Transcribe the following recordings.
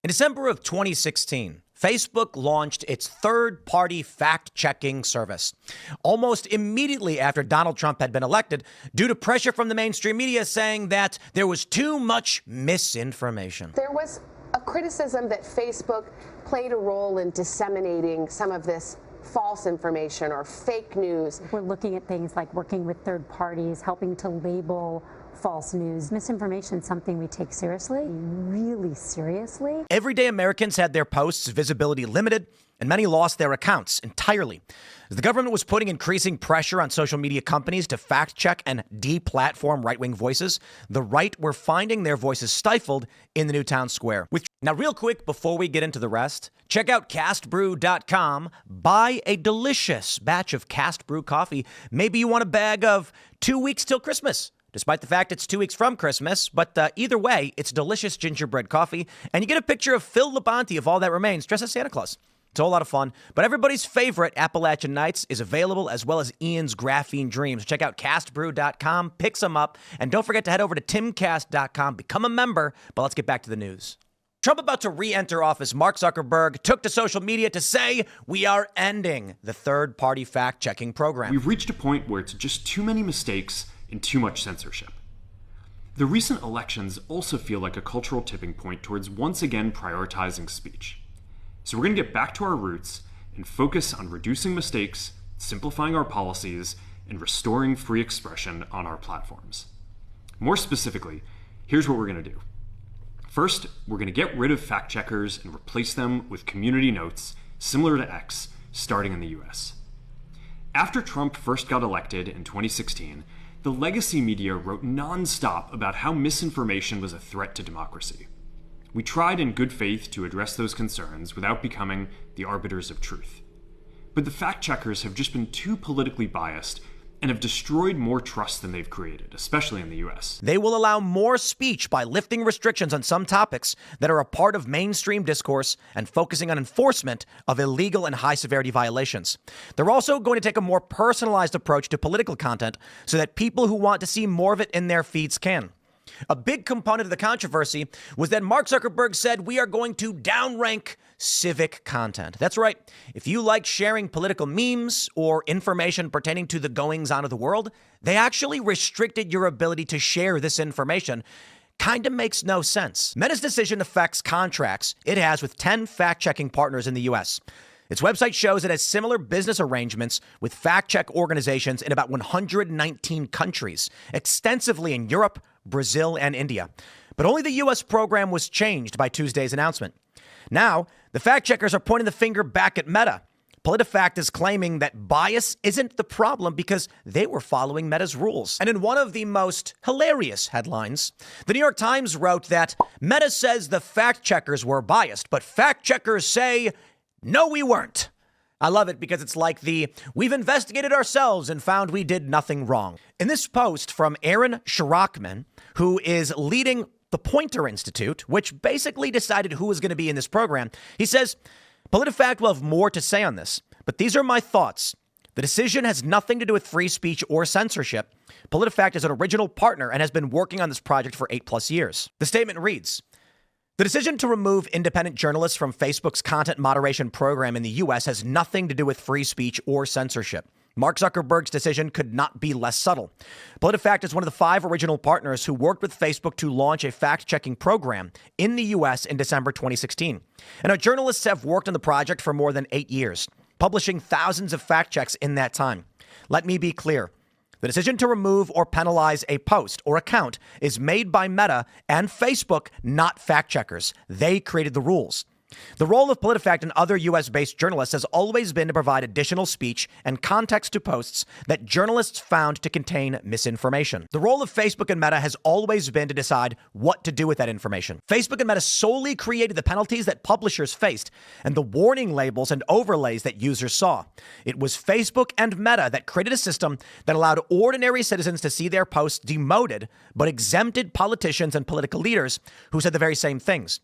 In December of 2016, Facebook launched its third-party fact-checking service almost immediately after Donald Trump had been elected due to pressure from the mainstream media saying that there was too much misinformation. There was a criticism that Facebook played a role in disseminating some of this false information or fake news. We're looking at things like working with third parties, helping to label false news. Misinformation is something we take seriously, really seriously. Everyday Americans had their posts' visibility limited, and many lost their accounts entirely. As the government was putting increasing pressure on social media companies to fact-check and deplatform right-wing voices, the right were finding their voices stifled in the new town square. Now, real quick, before we get into the rest, check out castbrew.com. Buy a delicious batch of Cast Brew coffee. Maybe you want a bag of 2 weeks till Christmas, despite the fact it's 2 weeks from Christmas. But either way, it's delicious gingerbread coffee. And you get a picture of Phil Labonte of All That Remains dressed as Santa Claus. It's a whole lot of fun. But everybody's favorite Appalachian Nights is available, as well as Ian's Graphene Dreams. Check out castbrew.com, pick some up. And don't forget to head over to timcast.com, become a member. But let's get back to the news. Trump about to re-enter office, Mark Zuckerberg took to social media to say, we are ending the third-party fact-checking program. We've reached a point where it's just too many mistakes and too much censorship. The recent elections also feel like a cultural tipping point towards once again prioritizing speech. So we're going to get back to our roots and focus on reducing mistakes, simplifying our policies, and restoring free expression on our platforms. More specifically, here's what we're going to do. First, we're going to get rid of fact checkers and replace them with community notes similar to X, starting in the US. After Trump first got elected in 2016, the legacy media wrote nonstop about how misinformation was a threat to democracy. We tried in good faith to address those concerns without becoming the arbiters of truth. But the fact checkers have just been too politically biased and have destroyed more trust than they've created, especially in the US. They will allow more speech by lifting restrictions on some topics that are a part of mainstream discourse and focusing on enforcement of illegal and high-severity violations. They're also going to take a more personalized approach to political content so that people who want to see more of it in their feeds can. A big component of the controversy was that Mark Zuckerberg said we are going to downrank civic content. That's right. If you like sharing political memes or information pertaining to the goings-on of the world, they actually restricted your ability to share this information. Kind of makes no sense. Meta's decision affects contracts it has with 10 fact-checking partners in the U.S. Its website shows it has similar business arrangements with fact-check organizations in about 119 countries, extensively in Europe, Brazil, and India. But only the U.S. program was changed by Tuesday's announcement. Now, the fact-checkers are pointing the finger back at Meta. PolitiFact is claiming that bias isn't the problem because they were following Meta's rules. And in one of the most hilarious headlines, the New York Times wrote that Meta says the fact-checkers were biased, but fact-checkers say, no, we weren't. I love it because it's like we've investigated ourselves and found we did nothing wrong. In this post from Aaron Shirachman, who is leading the Poynter Institute, which basically decided who was going to be in this program, he says, PolitiFact will have more to say on this, but these are my thoughts. The decision has nothing to do with free speech or censorship. PolitiFact is an original partner and has been working on this project for 8+ years. The statement reads, the decision to remove independent journalists from Facebook's content moderation program in the U.S. has nothing to do with free speech or censorship. Mark Zuckerberg's decision could not be less subtle. PolitiFact is one of the 5 original partners who worked with Facebook to launch a fact-checking program in the U.S. in December 2016. And our journalists have worked on the project for more than 8 years, publishing thousands of fact checks in that time. Let me be clear. The decision to remove or penalize a post or account is made by Meta and Facebook, not fact checkers. They created the rules. The role of PolitiFact and other U.S.-based journalists has always been to provide additional speech and context to posts that journalists found to contain misinformation. The role of Facebook and Meta has always been to decide what to do with that information. Facebook and Meta solely created the penalties that publishers faced and the warning labels and overlays that users saw. It was Facebook and Meta that created a system that allowed ordinary citizens to see their posts demoted, but exempted politicians and political leaders who said the very same things.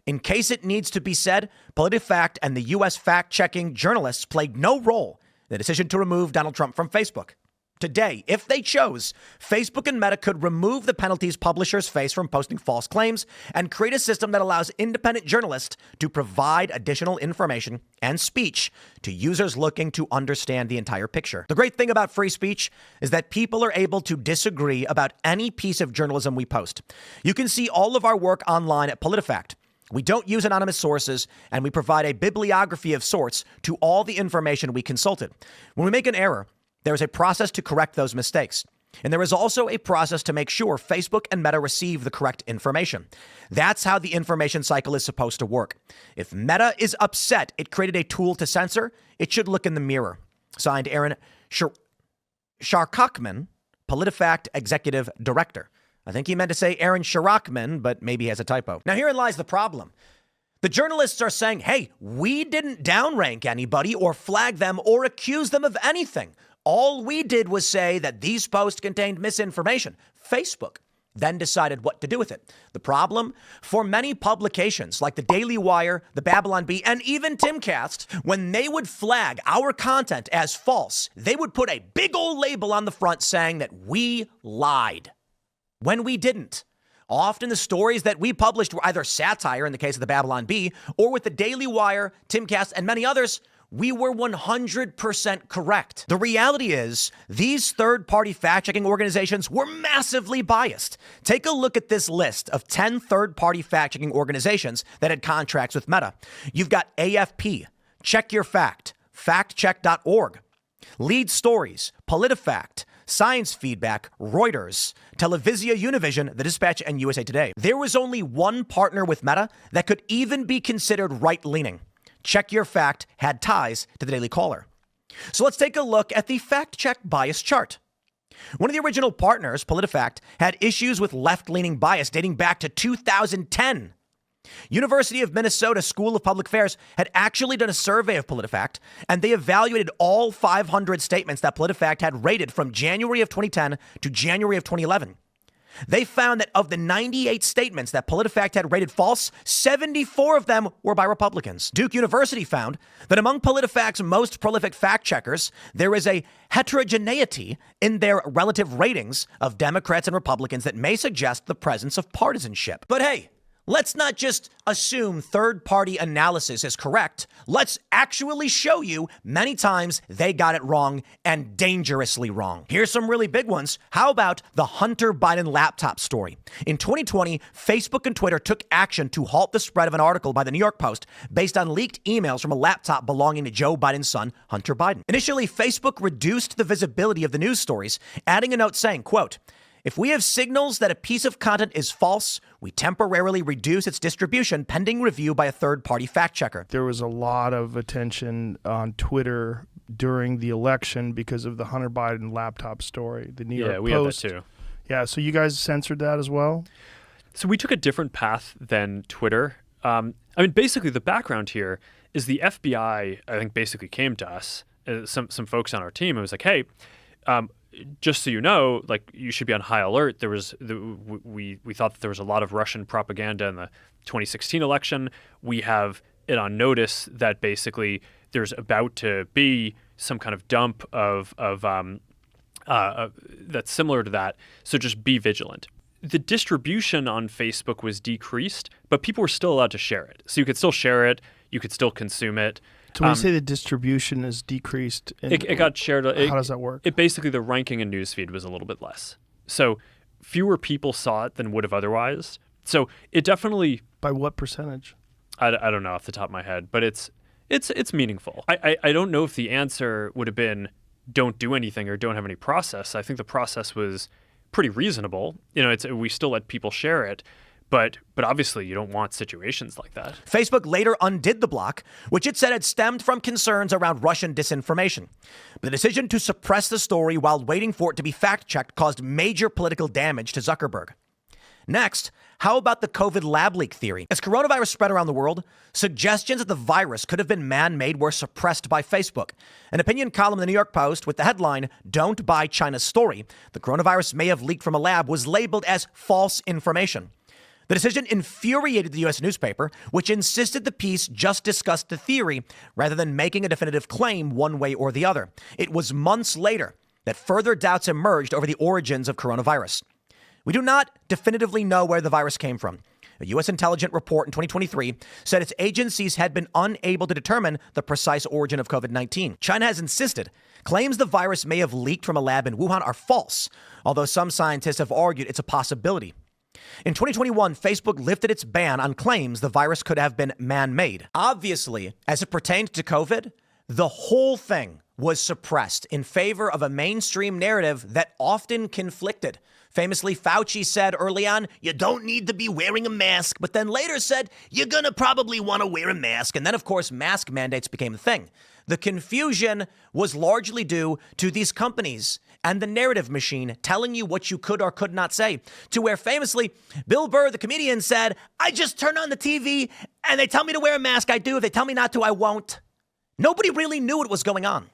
In case it needs to be said, PolitiFact and the U.S. fact-checking journalists played no role in the decision to remove Donald Trump from Facebook. Today, if they chose, Facebook and Meta could remove the penalties publishers face from posting false claims and create a system that allows independent journalists to provide additional information and speech to users looking to understand the entire picture. The great thing about free speech is that people are able to disagree about any piece of journalism we post. You can see all of our work online at PolitiFact. We don't use anonymous sources, and we provide a bibliography of sorts to all the information we consulted. When we make an error, there is a process to correct those mistakes. And there is also a process to make sure Facebook and Meta receive the correct information. That's how the information cycle is supposed to work. If Meta is upset it created a tool to censor, it should look in the mirror. Signed, Aaron Sharkakman, PolitiFact Executive Director. I think he meant to say Aaron Sharakman, but maybe he has a typo. Now, herein lies the problem. The journalists are saying, hey, we didn't downrank anybody or flag them or accuse them of anything. All we did was say that these posts contained misinformation. Facebook then decided what to do with it. The problem? For many publications like the Daily Wire, the Babylon Bee, and even Timcast, when they would flag our content as false, they would put a big old label on the front saying that we lied. When we didn't. Often the stories that we published were either satire in the case of the Babylon Bee, or with the Daily Wire, Timcast, and many others, we were 100% correct. The reality is, these third-party fact-checking organizations were massively biased. Take a look at this list of 10 third-party fact-checking organizations that had contracts with Meta. You've got AFP, Check Your Fact, factcheck.org, Lead Stories, PolitiFact, Science Feedback, Reuters, Televisia Univision, The Dispatch, and USA Today. There was only one partner with Meta that could even be considered right-leaning. Check Your Fact had ties to the Daily Caller. So let's take a look at the fact-check bias chart. One of the original partners, PolitiFact, had issues with left-leaning bias dating back to 2010. University of Minnesota School of Public Affairs had actually done a survey of PolitiFact, and they evaluated all 500 statements that PolitiFact had rated from January of 2010 to January of 2011. They found that of the 98 statements that PolitiFact had rated false, 74 of them were by Republicans. Duke University found that among PolitiFact's most prolific fact-checkers, there is a heterogeneity in their relative ratings of Democrats and Republicans that may suggest the presence of partisanship. But hey, let's not just assume third-party analysis is correct. Let's actually show you many times they got it wrong and dangerously wrong. Here's some really big ones. How about the Hunter Biden laptop story? In 2020, Facebook and Twitter took action to halt the spread of an article by the New York Post based on leaked emails from a laptop belonging to Joe Biden's son, Hunter Biden. Initially, Facebook reduced the visibility of the news stories, adding a note saying, quote, "If we have signals that a piece of content is false, we temporarily reduce its distribution pending review by a third-party fact-checker." There was a lot of attention on Twitter during the election because of the Hunter Biden laptop story. The New York Post. Yeah, we had that too. Yeah, so you guys censored that as well? So we took a different path than Twitter. Basically the background here is the FBI, I think, basically came to us, some folks on our team, and was like, hey, just so you know, like, you should be on high alert. We thought that there was a lot of Russian propaganda in the 2016 election. We have it on notice that basically there's about to be some kind of dump of that's similar to that. So just be vigilant. The distribution on Facebook was decreased, but people were still allowed to share it. So you could still share it. You could still consume it. So when you say the distribution is decreased, it got shared. How does that work? It basically, the ranking in newsfeed was a little bit less. So fewer people saw it than would have otherwise. So it definitely. By what percentage? I don't know off the top of my head, but it's meaningful. I don't know if the answer would have been don't do anything or don't have any process. I think the process was pretty reasonable. We still let people share it. But obviously, you don't want situations like that. Facebook later undid the block, which it said had stemmed from concerns around Russian disinformation. But the decision to suppress the story while waiting for it to be fact-checked caused major political damage to Zuckerberg. Next, how about the COVID lab leak theory? As coronavirus spread around the world, suggestions that the virus could have been man-made were suppressed by Facebook. An opinion column in the New York Post with the headline, "Don't Buy China's Story," the coronavirus may have leaked from a lab, was labeled as false information. The decision infuriated the U.S. newspaper, which insisted the piece just discussed the theory rather than making a definitive claim one way or the other. It was months later that further doubts emerged over the origins of coronavirus. We do not definitively know where the virus came from. A U.S. intelligence report in 2023 said its agencies had been unable to determine the precise origin of COVID-19. China has insisted claims the virus may have leaked from a lab in Wuhan are false, although some scientists have argued it's a possibility. In 2021, Facebook lifted its ban on claims the virus could have been man-made. Obviously, as it pertained to COVID, the whole thing was suppressed in favor of a mainstream narrative that often conflicted. Famously, Fauci said early on, you don't need to be wearing a mask, but then later said, you're going to probably want to wear a mask. And then, of course, mask mandates became a thing. The confusion was largely due to these companies and the narrative machine telling you what you could or could not say, to where famously, Bill Burr, the comedian, said, I just turn on the TV and they tell me to wear a mask. I do. If they tell me not to, I won't. Nobody really knew what was going on.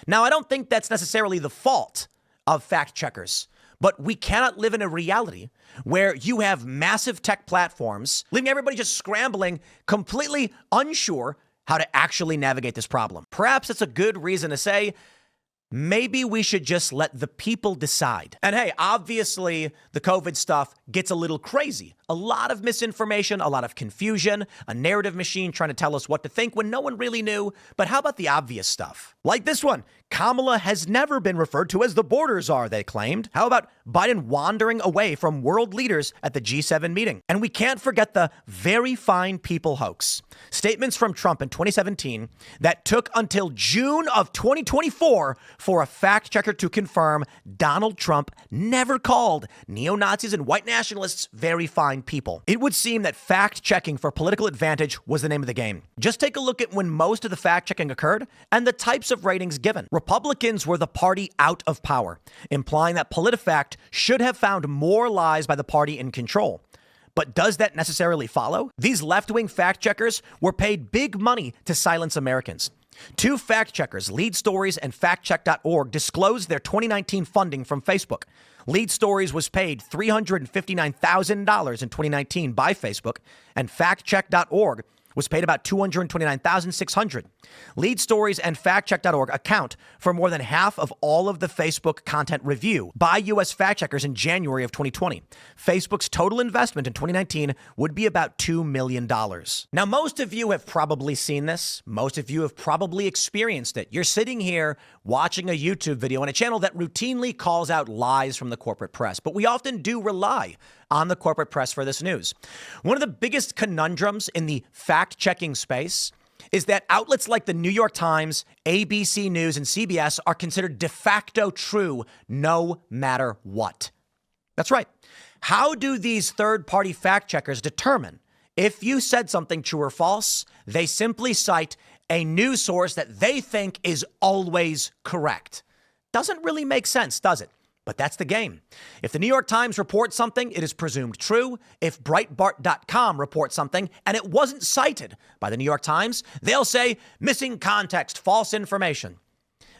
Now, I don't think that's necessarily the fault of fact checkers. But we cannot live in a reality where you have massive tech platforms leaving everybody just scrambling, completely unsure how to actually navigate this problem. Perhaps it's a good reason to say, maybe we should just let the people decide. And hey, obviously, the COVID stuff gets a little crazy. A lot of misinformation, a lot of confusion, a narrative machine trying to tell us what to think when no one really knew. But how about the obvious stuff? Like this one. Kamala has never been referred to as the borders are, they claimed. How about Biden wandering away from world leaders at the G7 meeting? And we can't forget the very fine people hoax. Statements from Trump in 2017 that took until June of 2024 for a fact checker to confirm Donald Trump never called neo-Nazis and white nationalists very fine people. It would seem that fact checking for political advantage was the name of the game. Just take a look at when most of the fact checking occurred and the types of ratings given. Republicans were the party out of power, implying that PolitiFact should have found more lies by the party in control. But does that necessarily follow? These left-wing fact checkers were paid big money to silence Americans. Two fact checkers, Lead Stories and factcheck.org, disclosed their 2019 funding from Facebook. Lead Stories was paid $359,000 in 2019 by Facebook, and factcheck.org was paid about $229,600. Lead Stories and factcheck.org account for more than half of all of the Facebook content review by U.S. fact checkers in January of 2020. Facebook's total investment in 2019 would be about $2 million. Now, most of you have probably seen this. Most of you have probably experienced it. You're sitting here watching a YouTube video on a channel that routinely calls out lies from the corporate press, but we often do rely on the corporate press for this news. One of the biggest conundrums in the fact-checking space is that outlets like the New York Times, ABC News, and CBS are considered de facto true no matter what. That's right. How do these third-party fact-checkers determine if you said something true or false? They simply cite a news source that they think is always correct. Doesn't really make sense, does it? But that's the game. If the New York Times reports something, it is presumed true. If Breitbart.com reports something and it wasn't cited by the New York Times, they'll say missing context, false information.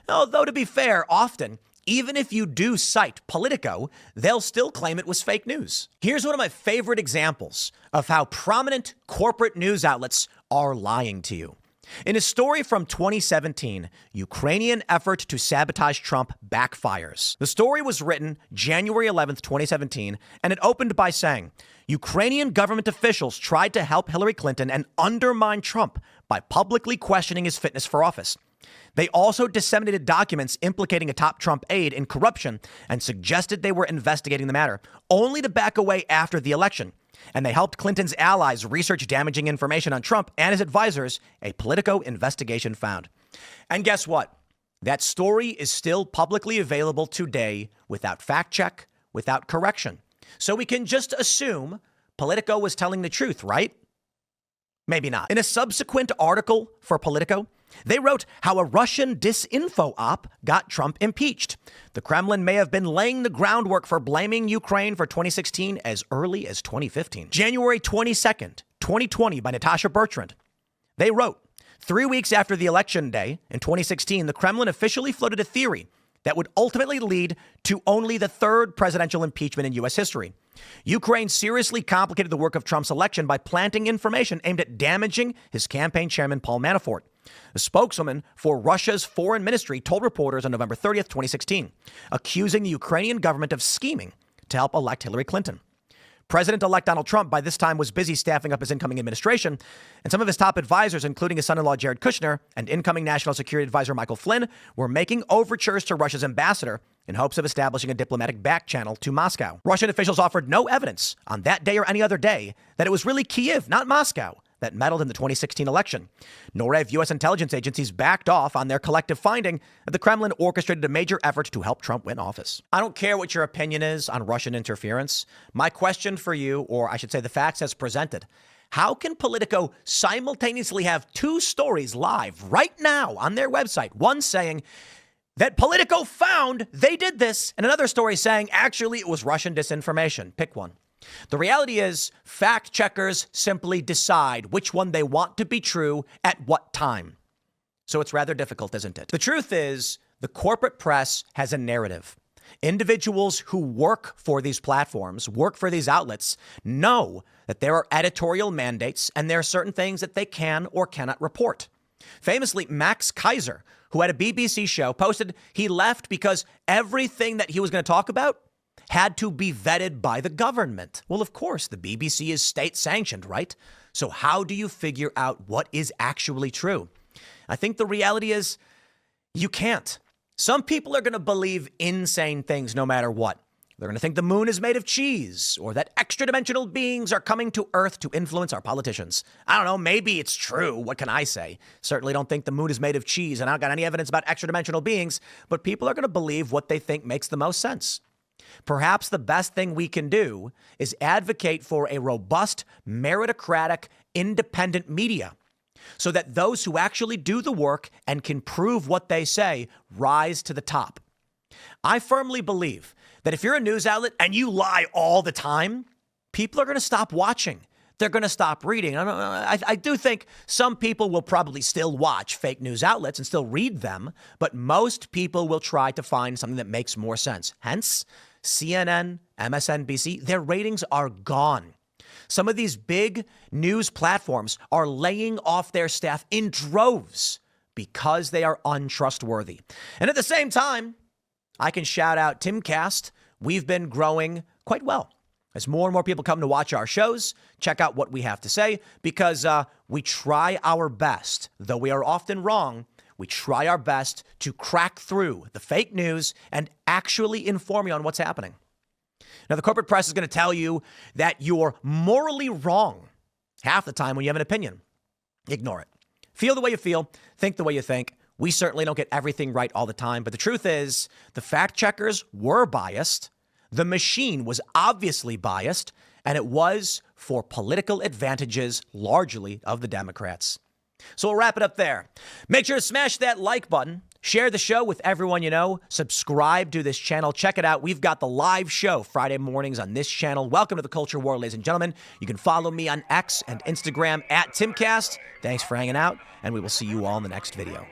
Although, to be fair, often, even if you do cite Politico, they'll still claim it was fake news. Here's one of my favorite examples of how prominent corporate news outlets are lying to you. In a story from 2017, Ukrainian effort to sabotage Trump backfires. The story was written January 11th, 2017, and it opened by saying, Ukrainian government officials tried to help Hillary Clinton and undermine Trump by publicly questioning his fitness for office. They also disseminated documents implicating a top Trump aide in corruption and suggested they were investigating the matter, only to back away after the election. And they helped Clinton's allies research damaging information on Trump and his advisors, a Politico investigation found. And guess what? That story is still publicly available today without fact check, without correction. So we can just assume Politico was telling the truth, right? Maybe not. In a subsequent article for Politico, they wrote how a Russian disinfo op got Trump impeached. The Kremlin may have been laying the groundwork for blaming Ukraine for 2016 as early as 2015. January 22nd, 2020 by Natasha Bertrand. They wrote, 3 weeks after the election day in 2016, the Kremlin officially floated a theory that would ultimately lead to only the third presidential impeachment in U.S. history. Ukraine seriously complicated the work of Trump's election by planting information aimed at damaging his campaign chairman, Paul Manafort. A spokeswoman for Russia's foreign ministry told reporters on November 30th, 2016, accusing the Ukrainian government of scheming to help elect Hillary Clinton. President-elect Donald Trump by this time was busy staffing up his incoming administration, and some of his top advisors, including his son-in-law Jared Kushner and incoming National Security Advisor Michael Flynn, were making overtures to Russia's ambassador in hopes of establishing a diplomatic back channel to Moscow. Russian officials offered no evidence on that day or any other day that it was really Kyiv, not Moscow, that meddled in the 2016 election. Nor have U.S. intelligence agencies backed off on their collective finding that the Kremlin orchestrated a major effort to help Trump win office. I don't care what your opinion is on Russian interference. My question for you, or I should say the facts as presented, how can Politico simultaneously have two stories live right now on their website? One saying that Politico found they did this, and another story saying actually it was Russian disinformation. Pick one. The reality is, fact checkers simply decide which one they want to be true at what time. So it's rather difficult, isn't it? The truth is, the corporate press has a narrative. Individuals who work for these platforms, work for these outlets, know that there are editorial mandates and there are certain things that they can or cannot report. Famously, Max Kaiser, who had a BBC show, posted he left because everything that he was going to talk about had to be vetted by the government. Well, of course, the BBC is state sanctioned, right? So how do you figure out what is actually true? I think the reality is you can't. Some people are going to believe insane things no matter what. They're going to think the moon is made of cheese or that extra-dimensional beings are coming to Earth to influence our politicians. I don't know, maybe it's true. What can I say? Certainly don't think the moon is made of cheese, and I don't got any evidence about extra-dimensional beings, but people are going to believe what they think makes the most sense. Perhaps the best thing we can do is advocate for a robust, meritocratic, independent media so that those who actually do the work and can prove what they say rise to the top. I firmly believe that if you're a news outlet and you lie all the time, people are going to stop watching. They're going to stop reading. I do think some people will probably still watch fake news outlets and still read them, but most people will try to find something that makes more sense. Hence, CNN, MSNBC, their ratings are gone. Some of these big news platforms are laying off their staff in droves because they are untrustworthy. And at the same time, I can shout out Timcast. We've been growing quite well. As more and more people come to watch our shows, check out what we have to say, because we try our best, though we are often wrong. We try our best to crack through the fake news and actually inform you on what's happening. Now, the corporate press is going to tell you that you're morally wrong half the time when you have an opinion. Ignore it. Feel the way you feel. Think the way you think. We certainly don't get everything right all the time. But the truth is, the fact checkers were biased. The machine was obviously biased. And it was for political advantages, largely of the Democrats. So we'll wrap it up there. Make sure to smash that like button. Share the show with everyone you know. Subscribe to this channel. Check it out. We've got the live show Friday mornings on this channel. Welcome to the Culture War, ladies and gentlemen. You can follow me on X and Instagram at Timcast. Thanks for hanging out, and we will see you all in the next video.